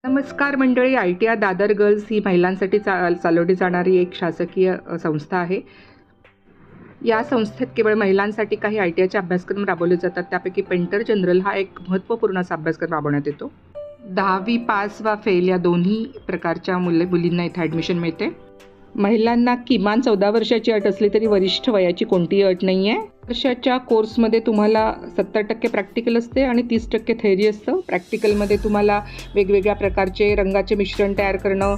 नमस्कार मंडळी. ITR Dadar girls ही महिलांसाठी चालवली जाणारी एक शासकीय संस्था आहे. या संस्थेत केवळ महिलांसाठी काही ITRचे अभ्यासक्रम राबवले जातात. त्यापैकी पेंटर जनरल हा एक महत्त्वपूर्ण असा अभ्यासक्रम राबवण्यात येतो. 10वी पास वा फेल या दोन्ही प्रकारच्या मुलींना इथे ॲडमिशन मिळते. महिलांना किमान 14 वर्षाची अट असली तरी वरिष्ठ वयाची कोणतीही अट नाही आहे. वर्षाच्या कोर्समध्ये तुम्हाला 70% प्रॅक्टिकल असते आणि 30% थेअरी असतं. प्रॅक्टिकलमध्ये तुम्हाला वेगवेगळ्या प्रकारचे रंगाचे मिश्रण तयार करणं,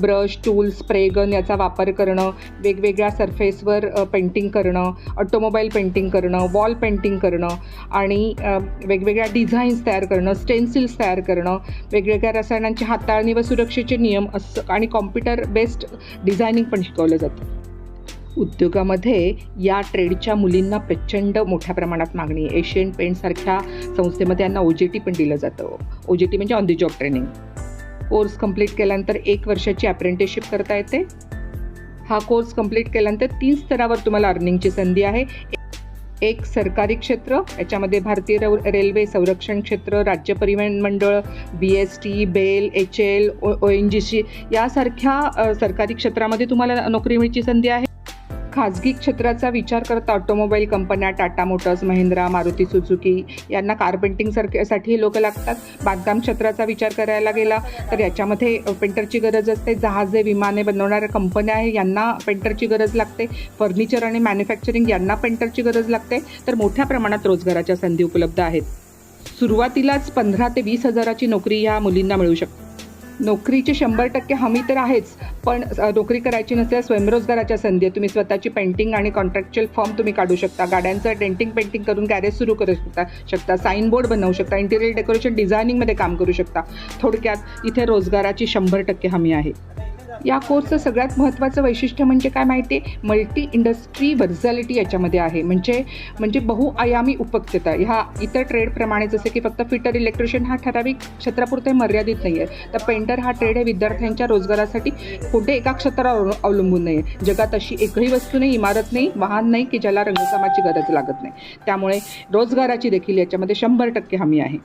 ब्रश, टूल, स्प्रे गन याचा वापर करणं, वेगवेगळ्या सरफेसवर पेंटिंग करणं, ऑटोमोबाईल पेंटिंग करणं, वॉल पेंटिंग करणं आणि वेगवेगळ्या डिझाईन्स तयार करणं, स्टेन्सिल्स तयार करणं, वेगवेगळ्या रसायनांची हाताळणी व सुरक्षेचे नियम असं आणि कॉम्प्युटर बेस्ड डिझायनिंग पण शिकवलं जातं. उद्योगामध्ये या ट्रेडच्या मुलींना प्रचंड मोठ्या प्रमाणात मागणी आहे. एशियन पेंटसारख्या संस्थेमध्ये यांना OJT पण दिलं जातं. OJT म्हणजे on the job training. Course complete केल्यानंतर 1 वर्षाची अप्रेंटिसशिप करता येते. हा कोर्स कंप्लीट केल्यानंतर 3 स्तरावर तुम्हाला अर्निंगची संधी आहे. एक सरकारी क्षेत्र, याच्यामध्ये भारतीय रेल्वे, संरक्षण क्षेत्र, राज्य परिवहन मंडळ, BST, BEL, HL, ONGC यासारख्या सरकारी क्षेत्रामध्ये तुम्हाला नोकरी मिळण्याची संधी आहे. खाजगी क्षेत्राचा विचार करता ऑटोमोबाईल कंपन्या, टाटा मोटर्स, महिंद्रा, मारुती सुझुकी यांना साठी लोक लागतात. बांधकाम क्षेत्राचा विचार करायला गेला तर याच्यामध्ये पेंटरची गरज असते. जहाजे, विमाने बनवणाऱ्या कंपन्या आहे यांना पेंटरची गरज लागते. फर्निचर आणि मॅन्युफॅक्चरिंग यांना पेंटरची गरज लागते. तर मोठ्या प्रमाणात रोजगाराच्या संधी उपलब्ध आहेत. सुरुवातीलाच 15 ते 20 हजाराची नोकरी ह्या मुलींना मिळू शकते. नोकरीची 100% हमी तर आहेच, पण नोकरी करायची नसल्यास स्वयंरोजगाराच्या संधी आहे. तुम्ही स्वतःची पेंटिंग आणि कॉन्ट्रॅक्च्युअल फॉर्म तुम्ही काढू शकता. गाड्यांचं पेंटिंग करून गॅरेज सुरू करू शकता. साईन बोर्ड बनवू शकता. इंटिरियर डेकोरेशन डिझायनिंगमध्ये काम करू शकता. थोडक्यात इथे रोजगाराची 100% हमी आहे. या कोर्सचं सगळ्यात महत्त्वाचं वैशिष्ट्य म्हणजे काय माहिती आहे? मल्टी इंडस्ट्री व्हर्सॅलिटी याच्यामध्ये आहे. म्हणजे बहुआयामी उपयुक्तता. ह्या इतर ट्रेडप्रमाणे जसे की फक्त फिटर, इलेक्ट्रिशियन हा ठराविक क्षेत्रापुरते मर्यादित नाही आहे, तर पेंटर हा ट्रेड हे विद्यार्थ्यांच्या रोजगारासाठी कोणत्या एका क्षेत्रावर अवलंबून नाही आहे. जगात अशी एकही वस्तू नाही, इमारत नाही, वाहन नाही की ज्याला रंगकामाची गरज लागत नाही. त्यामुळे रोजगाराची देखील याच्यामध्ये 100% हमी आहे.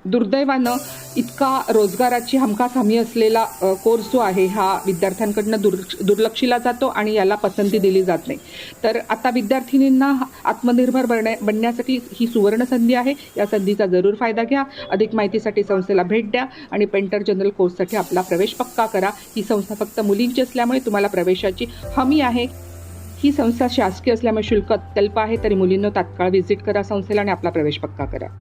दुर्दैवानं इतका रोजगाराची हमखास हमी असलेला कोर्स जो आहे हा विद्यार्थ्यांकडनं दुर्लक्षिला जातो आणि याला पसंती दिली जात नाही. तर आता विद्यार्थिनींना आत्मनिर्भर बनण्यासाठी ही सुवर्ण संधी आहे. या संधीचा जरूर फायदा घ्या. अधिक माहितीसाठी संस्थेला भेट द्या आणि पेंटर जनरल कोर्ससाठी आपला प्रवेश पक्का करा. ही संस्था फक्त मुलींची असल्यामुळे तुम्हाला प्रवेशाची हमी आहे. ही संस्था शासकीय असल्यामुळे शुल्क अत्यल्प आहे. तरी मुलींना तात्काळ व्हिजिट करा संस्थेला आणि आपला प्रवेश पक्का करा.